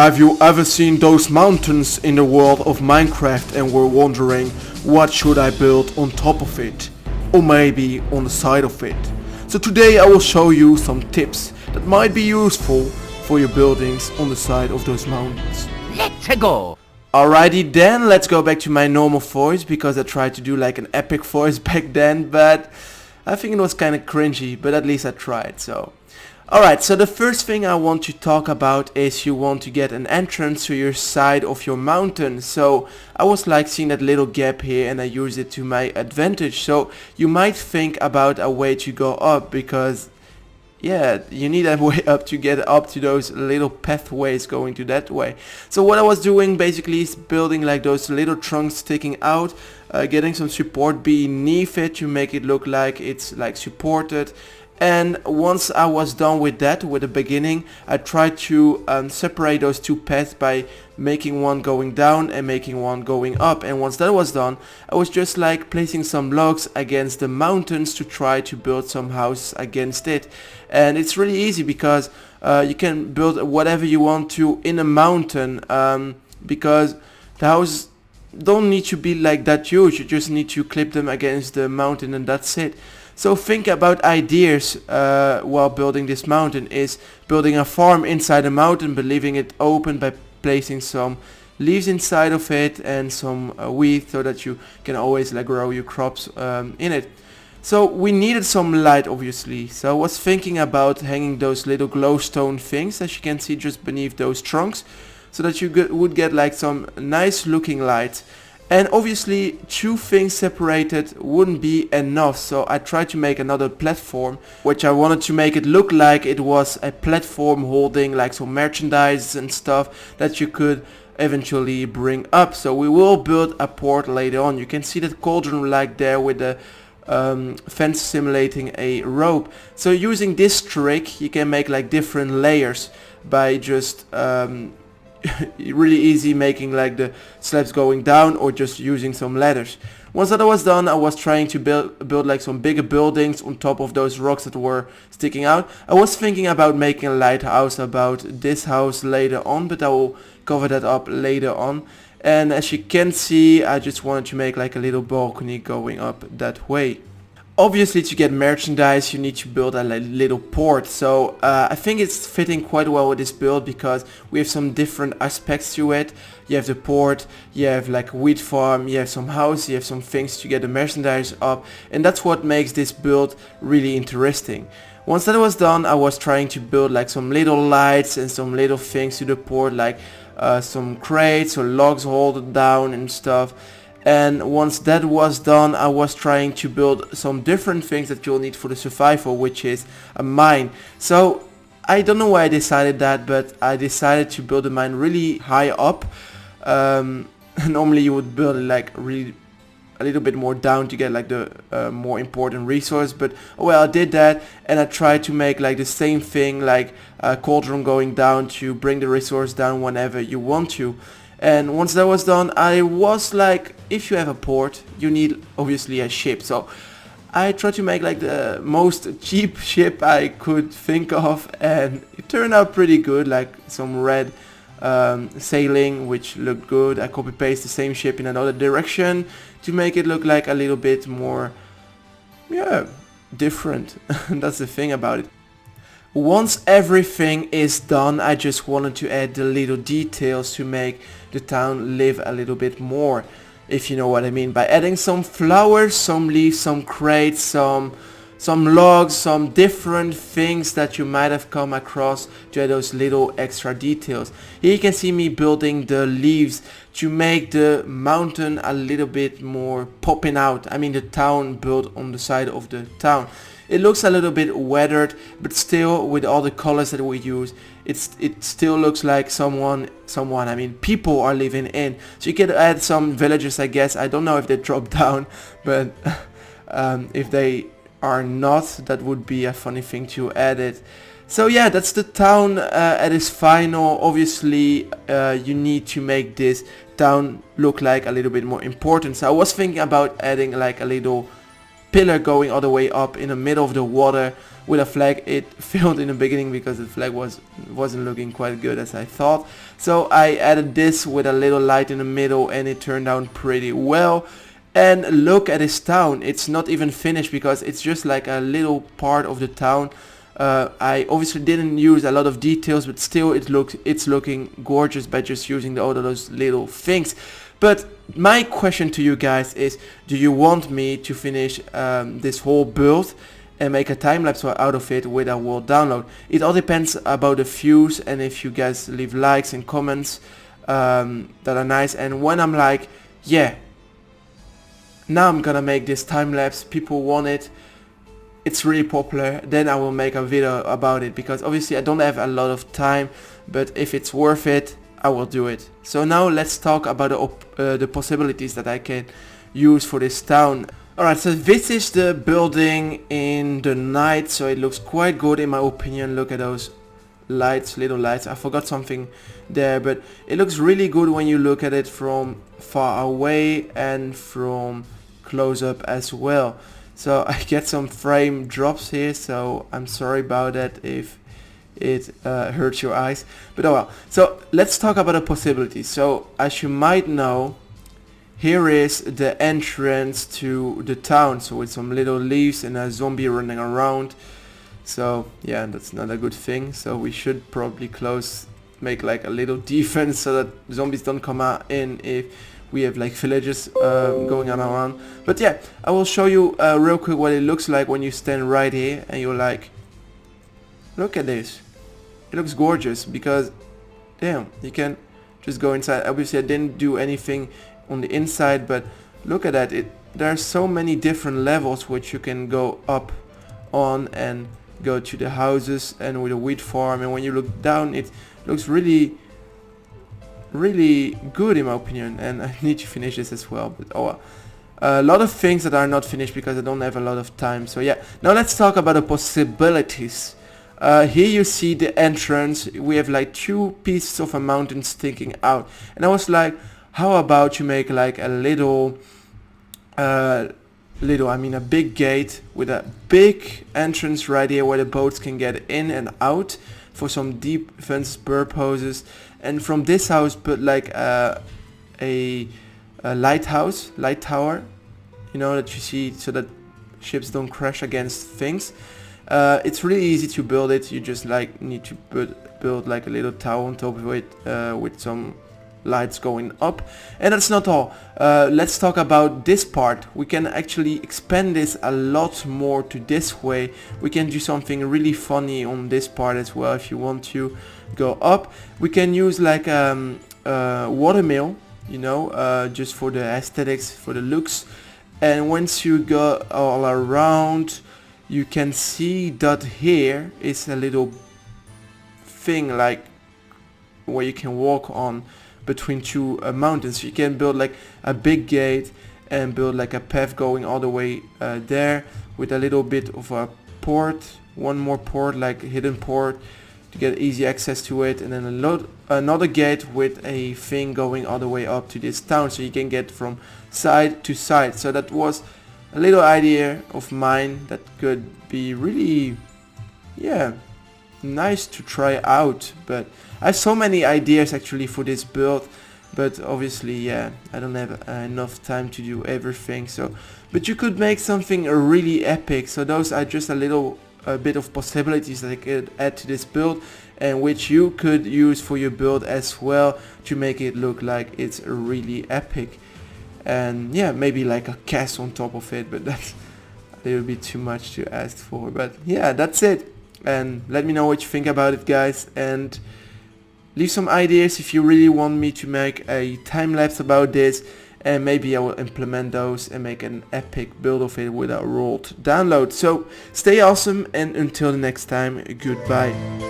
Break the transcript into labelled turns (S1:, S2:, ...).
S1: Have you ever seen those mountains in the world of Minecraft and were wondering what should I build on top of it? Or maybe on the side of it? So today I will show you some tips that might be useful for your buildings on the side of those mountains.
S2: Let's go!
S1: Alrighty then, let's go back to my normal voice because I tried to do like an epic voice back then, but I think it was kind of cringy, but at least I tried. So alright, so the first thing I want to talk about is you want to get an entrance to your side of your mountain. So I was like seeing that little gap here and I used it to my advantage. So you might think about a way to go up because yeah, you need a way up to get up to those little pathways going to that way. So what I was doing basically is building like those little trunks sticking out, getting some support beneath it to make it look like it's like supported. And once I was done with that, with the beginning, I tried to separate those two paths by making one going down and making one going up. And once that was done, I was just like placing some logs against the mountains to try to build some houses against it. And it's really easy because you can build whatever you want to in a mountain because the house don't need to be like that huge. You just need to clip them against the mountain and that's it. So think about ideas while building this mountain. Is building a farm inside a mountain but leaving it open by placing some leaves inside of it and some wheat so that you can always like grow your crops in it. So we needed some light obviously. So I was thinking about hanging those little glowstone things as you can see just beneath those trunks so that you would get like some nice looking light. And obviously two things separated wouldn't be enough, so I tried to make another platform, which I wanted to make it look like it was a platform holding like some merchandise and stuff that you could eventually bring up. So we will build a port later on. You can see that cauldron like there with the fence simulating a rope. So using this trick you can make like different layers by just really easy making like the slabs going down or just using some ladders. Once that was done, I was trying to build like some bigger buildings on top of those rocks that were sticking out. I was thinking about making a lighthouse about this house later on, but I will cover that up later on. And as you can see, I just wanted to make like a little balcony going up that way. Obviously to get merchandise you need to build a little port, so I think it's fitting quite well with this build because we have some different aspects to it. You have the port, you have like a wheat farm, you have some house, you have some things to get the merchandise up, and that's what makes this build really interesting. Once that was done, I was trying to build like some little lights and some little things to the port, like some crates or logs hold down and stuff. And once that was done, I was trying to build some different things that you'll need for the survival, which is a mine. So I don't know why I decided that, but I decided to build a mine really high up. Normally you would build it like really a little bit more down to get like the more important resource, but well, I did that and I tried to make like the same thing, like a cauldron going down to bring the resource down whenever you want to. And once that was done, I was like, if you have a port, you need obviously a ship. So I tried to make like the most cheap ship I could think of, and it turned out pretty good, like some red sailing, which looked good. I copy paste the same ship in another direction to make it look like a little bit more, yeah, different. That's the thing about it. Once everything is done, I just wanted to add the little details to make the town live a little bit more, if you know what I mean, by adding some flowers, some leaves, some crates, some logs, some different things that you might have come across to add those little extra details. Here you can see me building the leaves to make the mountain a little bit more popping out. I mean the town built on the side of the town. It looks a little bit weathered, but still with all the colors that we use, it still looks like I mean people are living in. So you can add some villagers, I guess. I don't know if they drop down, but if they are not, that would be a funny thing to add it. So yeah, that's the town at its final. Obviously you need to make this town look like a little bit more important. So I was thinking about adding like a little pillar going all the way up in the middle of the water with a flag. It failed in the beginning because the flag wasn't looking quite good as I thought. So I added this with a little light in the middle, and it turned out pretty well. And look at this town. It's not even finished because it's just like a little part of the town. I obviously didn't use a lot of details, but still it's looking gorgeous by just using all of those little things. But my question to you guys is, do you want me to finish this whole build and make a time-lapse out of it with a world download? It all depends about the views, and if you guys leave likes and comments that are nice. And when I'm like, yeah, now I'm gonna make this time-lapse, people want it, it's really popular, then I will make a video about it, because obviously I don't have a lot of time, but if it's worth it, I will do it. So now let's talk about the possibilities that I can use for this town. Alright, so this is the building in the night, so it looks quite good in my opinion. Look at those lights, little lights. I forgot something there, but it looks really good when you look at it from far away and from close up as well. So I get some frame drops here, so I'm sorry about that if it hurts your eyes, but oh well. So let's talk about the possibilities. So as you might know, here is the entrance to the town, so with some little leaves and a zombie running around. So yeah, that's not a good thing, so we should probably make like a little defense so that zombies don't come in if we have like villagers going on around. But yeah, I will show you real quick what it looks like when you stand right here and you're like, look at this. It looks gorgeous because damn, you can just go inside. Obviously I didn't do anything on the inside, but look at that. There are so many different levels which you can go up on and go to the houses and with a wheat farm, and when you look down it looks really good in my opinion, and I need to finish this as well. But oh well. A lot of things that are not finished because I don't have a lot of time. So yeah, now let's talk about the possibilities. Here you see the entrance. We have like two pieces of a mountain sticking out, and I was like, how about you make like a a big gate with a big entrance right here where the boats can get in and out for some defense purposes, and from this house put like a light tower, you know, that you see, so that ships don't crash against things. It's really easy to build it. You just like need to build like a little tower on top of it with some lights going up, and that's not all. Let's talk about this part. We can actually expand this a lot more to this way. We can do something really funny on this part as well. If you want to go up, we can use like watermill, you know, just for the aesthetics, for the looks. And once you go all around, you can see that here is a little thing like where you can walk on between two mountains. You can build like a big gate and build like a path going all the way there with a little bit of a port, one more port, like a hidden port to get easy access to it, and then another gate with a thing going all the way up to this town, so you can get from side to side. So that was a little idea of mine that could be really, yeah, nice to try out. But I have so many ideas actually for this build, but obviously, yeah, I don't have enough time to do everything. So, but you could make something really epic. So those are just a bit of possibilities that I could add to this build, and which you could use for your build as well to make it look like it's really epic. And yeah, maybe like a castle on top of it, but that's a little bit too much to ask for. But yeah, that's it. And let me know what you think about it, guys, and leave some ideas if you really want me to make a time-lapse about this, and maybe I will implement those and make an epic build of it with a rolled download. So stay awesome, and until the next time, goodbye.